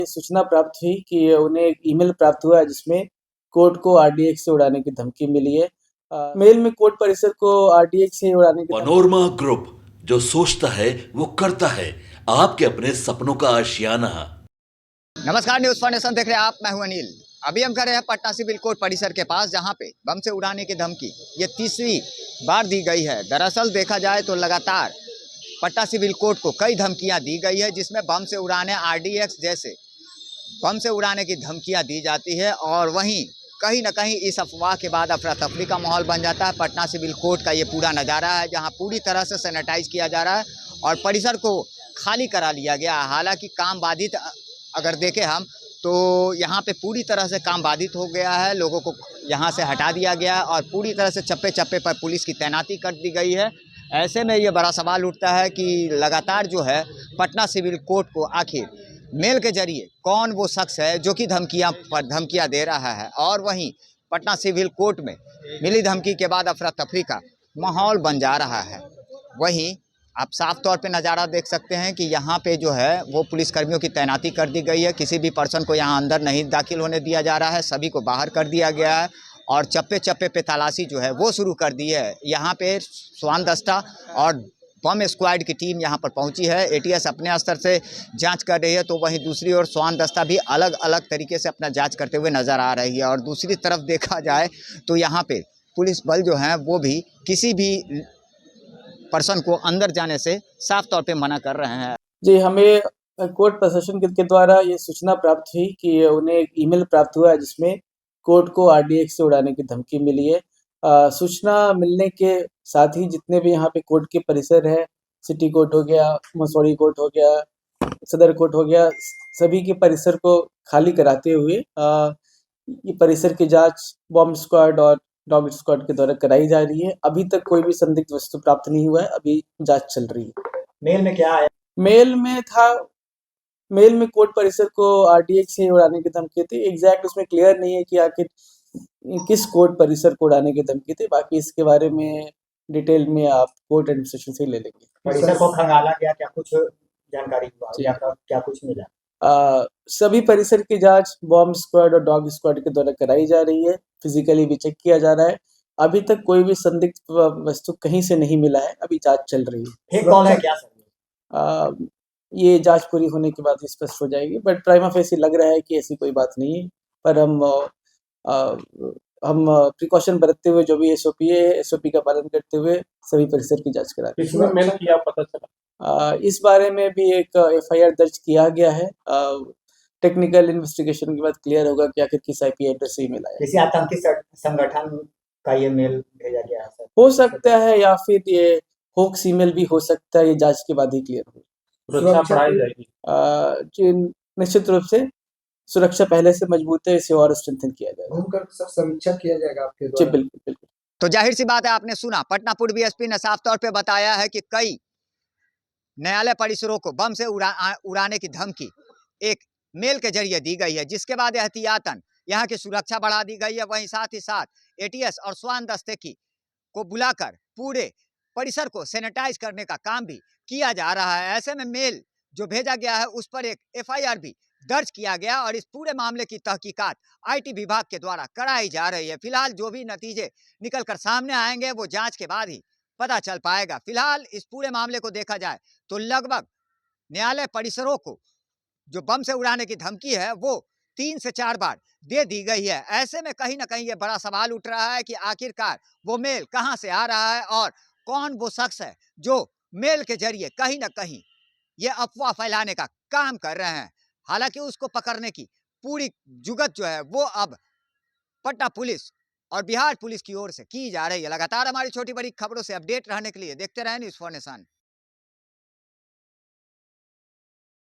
सूचना प्राप्त हुई कि उन्हें एक ईमेल प्राप्त हुआ है जिसमें कोर्ट को आरडीएक्स से उड़ाने की धमकी मिली है। मेल में कोर्ट परिसर को आरडीएक्स से उड़ाने की पनोरमा ग्रुप, जो सोचता है वो करता है। आपके अपने सपनों का आशियाना। नमस्कार, न्यूज़ फॉर नेशन देख रहे हैं आप। मैं हूं अनिल। अभी हम खड़े हैं पटना सिविल कोर्ट परिसर के पास, जहां पे बम से उड़ाने की धमकी ये तीसरी बार दी गई है। दरअसल देखा जाए तो लगातार पटना सिविल कोर्ट को कई धमकियां दी गई है, जिसमें बम से उड़ाने, आरडीएक्स जैसे बम से उड़ाने की धमकियां दी जाती है। और वहीं कहीं ना कहीं इस अफवाह के बाद अफरा तफरी का माहौल बन जाता है। पटना सिविल कोर्ट का ये पूरा नज़ारा है, जहां पूरी तरह से सैनिटाइज किया जा रहा है और परिसर को खाली करा लिया गया। हालांकि काम बाधित अगर देखें हम तो यहाँ पे पूरी तरह से काम बाधित हो गया है। लोगों को यहाँ से हटा दिया गया और पूरी तरह से चप्पे चप्पे पर पुलिस की तैनाती कर दी गई है। ऐसे में ये बड़ा सवाल उठता है कि लगातार जो है पटना सिविल कोर्ट को आखिर मेल के जरिए कौन वो शख्स है जो कि धमकियाँ दे रहा है। और वहीं पटना सिविल कोर्ट में मिली धमकी के बाद अफरा तफरी का माहौल बन जा रहा है। वहीं आप साफ तौर पे नज़ारा देख सकते हैं कि यहाँ पे जो है वो पुलिसकर्मियों की तैनाती कर दी गई है। किसी भी पर्सन को यहाँ अंदर नहीं दाखिल होने दिया जा रहा है, सभी को बाहर कर दिया गया है और चप्पे चप्पे पे तलाशी जो है वो शुरू कर दी है। यहाँ पे स्वान दस्ता और बम स्क्वाड की टीम यहाँ पर पहुँची है। एटीएस अपने स्तर से जांच कर रही है, तो वहीं दूसरी ओर स्वान दस्ता भी अलग अलग तरीके से अपना जाँच करते हुए नज़र आ रही है। और दूसरी तरफ देखा जाए तो यहाँ पर पुलिस बल जो है वो भी किसी भी पर्सन को अंदर जाने से साफ तौर पे मना कर रहे हैं। जी, हमें कोर्ट प्रशासन के द्वारा ये सूचना प्राप्त हुई कि उन्हें एक ईमेल प्राप्त हुआ है जिसमें कोर्ट को आरडीएक्स से उड़ाने की धमकी मिली है। सूचना मिलने के साथ ही जितने भी यहाँ पे कोर्ट के परिसर है, सिटी कोर्ट हो गया, मसौड़ी कोर्ट हो गया, सदर कोर्ट हो गया, सभी के परिसर को खाली कराते हुए ये परिसर की जांच बॉम्ब स्क्वाड और डॉग स्क्वाड के द्वारा कराई जा रही है। अभी तक कोई भी संदिग्ध वस्तु प्राप्त नहीं हुआ है, अभी जांच चल रही है। मेल में क्या आया? मेल में कोर्ट परिसर को आरडीएक्स से उड़ाने की धमकी थी। एग्जैक्ट उसमें क्लियर नहीं है कि आखिर किस कोर्ट परिसर को उड़ाने की धमकी थी। बाकी इसके बारे में डिटेल में आप कोर्ट एडमिनिस्ट्रेशन से ले लेंगे। परिसर को खंगाला गया, क्या कुछ जानकारी हुआ या क्या कुछ मिला? सभी परिसर की जांच बॉम्ब स्क्वाड और डॉग स्क्वाड के द्वारा कराई जा रही है। फिजिकली भी चेक किया जा रहा है। अभी तक कोई भी संदिग्ध वस्तु कहीं से नहीं मिला है, अभी जांच चल रही है। फेक कॉल है क्या सर? ये जांच पूरी होने के बाद स्पष्ट हो जाएगी, बट प्राइमा फेसी लग रहा है कि ऐसी कोई बात नहीं है। पर हम प्रिकॉशन बरतते हुए जो भी एसओपी है, एसओपी का पालन करते हुए सभी परिसर की जांच करा रहे हैं। इसमें मेल किया पता चला? इस बारे में भी एक एफआईआर दर्ज किया गया है। टेक्निकल इन्वेस्टिगेशन के बाद क्लियर होगा कि आखिर किस आईपी एड्रेस से ईमेल आया। किसी आतंकी संगठन का ये मेल भेजा गया है सर? हो सकता है, या फिर ये होक्स ईमेल भी हो सकता है। ये जांच के बाद ही क्लियर होगा। सुरक्षा बढ़ाई जाएगी? जी, निश्चित रूप से सुरक्षा पहले से मजबूत है, इसे और स्ट्रेंथन किया जाएगा। घूमकर सब समीक्षा किया जाएगा आपके जी द्वारा? बिल्कुल बिल्कुल। तो जाहिर सी बात है, आपने सुना, पटना पूर्व एसपी ने साफ तौर पे बताया है कि कई न्यायालय परिसरों को बम से उड़ाने की धमकी एक मेल के जरिए दी गई है, जिसके बाद एहतियातन यहाँ की सुरक्षा बढ़ा दी गई है। वहीं साथ ही साथ एटीएस और स्वान दस्ते को बुलाकर पूरे परिसर को सैनिटाइज करने का काम भी किया जा रहा है। ऐसे में मेल जो भेजा गया है उस पर एक एफआईआर भी दर्ज किया गया और इस पूरे मामले की तहकीकात आईटी विभाग के द्वारा कराई जा रही है। फिलहाल जो भी नतीजे निकलकर सामने आएंगे वो जांच के बाद ही पता चल पाएगा। फिलहाल इस पूरे मामले को देखा जाए तो लगभग न्यायालय परिसरों को जो बम से उड़ाने की धमकी है वो 3 से 4 बार दे दी गई है। ऐसे में कहीं ना कहीं ये बड़ा सवाल उठ रहा है कि आखिरकार वो मेल कहां से आ रहा है और कौन वो शख्स है जो मेल के जरिए कहीं ना कहीं ये अफवाह फैलाने का काम कर रहे हैं। हालांकि उसको पकड़ने की पूरी जुगत जो है वो अब पटना पुलिस और बिहार पुलिस की ओर से की जा रही है। लगातार हमारी छोटी बड़ी खबरों से अपडेट रहने के लिए देखते रहें न्यूज़ फॉर नेशन।